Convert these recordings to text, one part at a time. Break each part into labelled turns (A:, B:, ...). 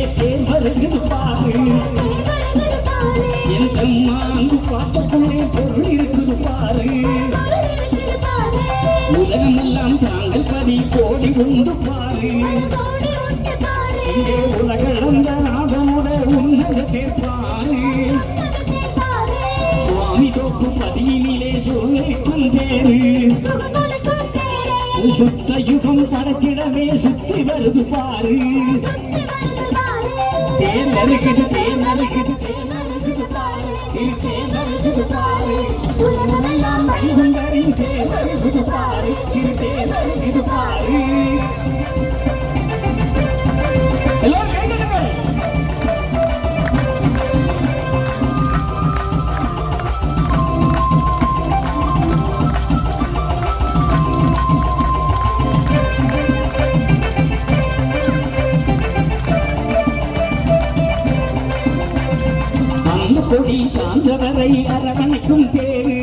A: பக்கத்திலே தேர் வருகிறது பாரு என் மாங்கு பாட்டுக்குள்ளே பொருள் இருக்குது பாரு உலகமெல்லாம் தாங்கள் பதி கோடி உண்டு பாரு இங்கே உலகளந்த நாதமுட உன்னத தேர்ப்பாரு சுவாமி தோப்பு பதியினிலே சூழலிக்கும் தேரு சுத்த யுகம் படக்கிடவே சுத்தி வருது பாரு தேர் வருகுது தேர் வருகுது தேர் வருகுது பாரு தேர் வருகுது பாரு உலகமெல்லாம் வைகுண்டரின் தேர் வருகுது பாரு தேர் வருகுது பாரு கொடி சாந்தவரை அரவணைக்கும் தேரு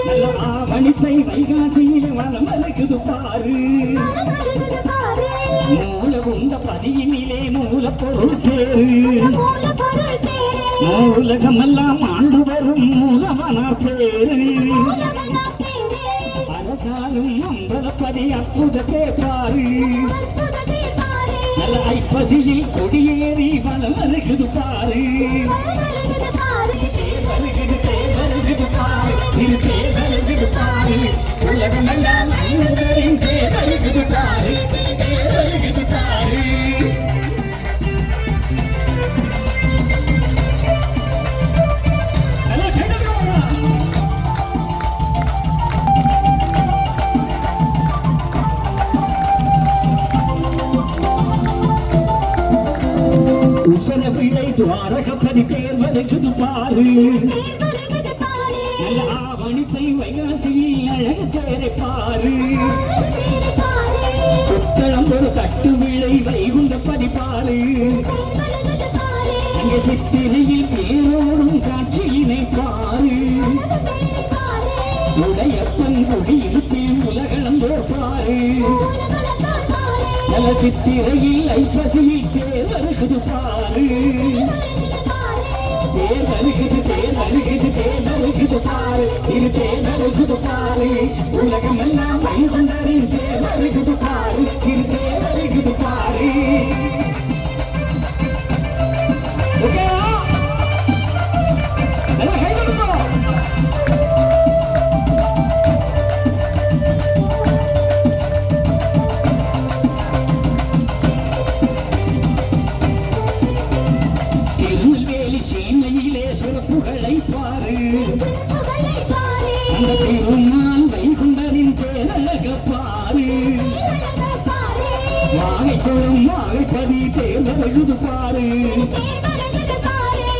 A: நல்ல ஆவணிப்பை வைகாசியில் வளம் வருகுது பாரு மூல உண்ட பதியினிலே மூலப்பொருள் தேரு மூலகமெல்லாம் ஆண்டு வரும் மூலவனார் தேரு அரசாலும் அம்பலப்பதி அற்புதத்தை பாரு நல்ல ஐப்பசியில் கொடியேறி வளம் வருகுது பாரு உலகமெல்லாம் ஐவந்தரின் தேர் வருகுது பாரு தேர் வருகுது பாரு உசன பிழை துவாரகப்பதி தேர் வருகுது பாரு நல்ல ஆவணிப்பை வைகாசியில் அழகு தேரை பாரு புத்தளம் ஒரு தட்டு விழை வைகுண்ட பதிப்பாரு அங்கே சித்திரையில் பேரோடும் காட்சியினை பாரு உடையப்பன் குடியிருப்பில் உலகளந்தோர் பாரு நல்ல சித்திரையில் ஐப்பசியில் தேர் வருகுது பாரு தேர் வருகுது தேர் வருகுது தேர் வருகுது பாரு தேர் வருகுது பாரு உலகமெல்லாம் வைகுண்டரின் தேர் வருகுது பாரு தேர் வருகுது பாரு பெருமாள் வைகுண்டரின் தேரழக பாரு வாகைக்குளம் வாகைப்பதி தேர்வருகுது பாரு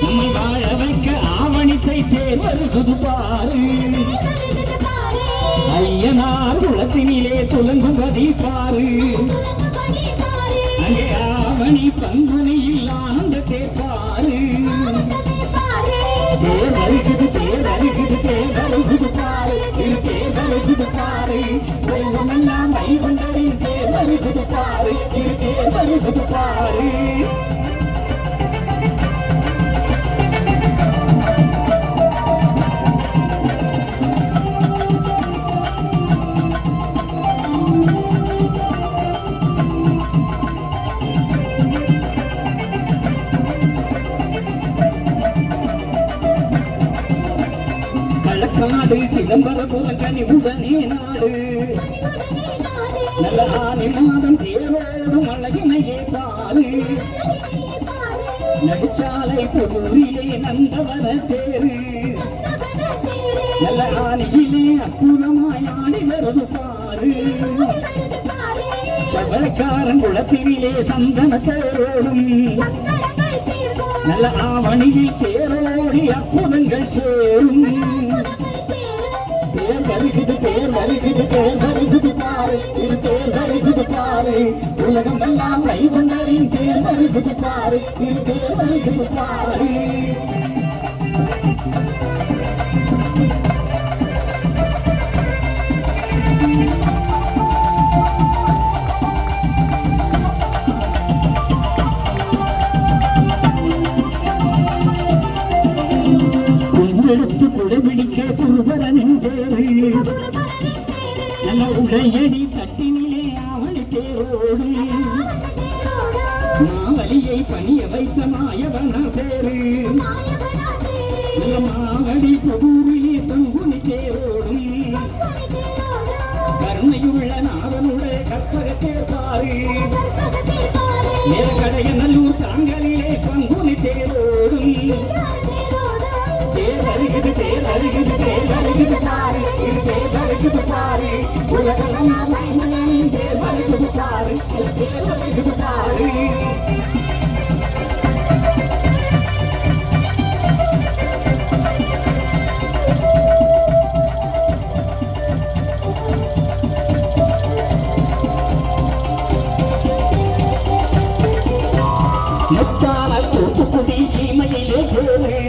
A: நம்மை வாழ வைக்க ஆவணித்தை தேர்வருகுது பாரு ஐயனார் குளத்தினிலே துலங்கும்பதி பாரு அங்கே ஆவணி பங்குனியில் ஆனந்தத்தை பாரு தேர் வருகுது தேர் வருகுது தேர் வருகுது பாரு தேர் வருகுது பாரு உலகமெல்லாம் வைகுண்டரின் தேர் வருகுது பாரு தேர் வருகுது பாரு நாடு சிதம்பரபுர கனிவுடனே நாடு நல்ல ஆனி மாதம் தேரோடும் அழகினையே பாரு நடுச்சாலை பொருளிலே நந்தவர தேரு நல்ல ஆனியிலே அற்புதமாய் ஆடி வருது பாரு சவளக்காரன் குளத்தினிலே சந்தன தேரோடும் நல்ல ஆவணியில் தேரோடி அற்புதங்கள் சேரும் தேர் வருகுது தேர் வருகுது தேர் வருகுது பாரு தேர் வருகுது பாரு உலகமெல்லாம் வைகுண்டரின் தேர் வருகுது பாரு தேர் வருகுது பாரு இடையடி தட்டினிலே அவளி தேரோடு மாவலியை பணிய வைத்த மாயவன பேரு மாவடி புதூரிலே பங்குனி தேரோடும் கருணையுள்ள நாவனுடைய கற்பக சேர்ப்பாரு மேற்கடைய நல்லூர் தாங்களிலே பங்குனி தேரோடும் தேர் வருகுது தேர் வருகுது தேர் வருகுது பாரு இது தேர் வருகுது பாரு உலகமெல்லாம் மகிமையின் தேர் வருகுது பாரு இது தேர் வருகுது பாரு முத்தாமல் தூத்துக்குடி சீமையிலே தேரு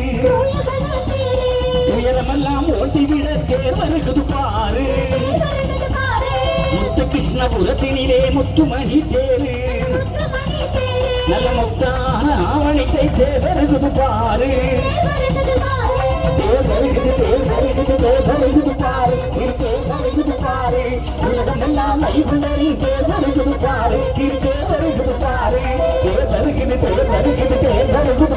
A: உயரமெல்லாம் ஓட்டிவிட தேர் வருகுது பாரு முத்து கிருஷ்ணபுரத்தினிலே முத்துமணி தேரு நல்ல முத்தான ஆவணிக்கை தேர் வருகுது பாரு தேர் வருகுது தேர் வருகுது தேர் வருகுது பாரு தேர் வருகுது பாரு உலகமெல்லாம் மைகுண்டரின் தேர் வருகுது பாரு தேர் வருகுது பாரு தேர் வருகுது தேர் வருகுது தேர் வருகுது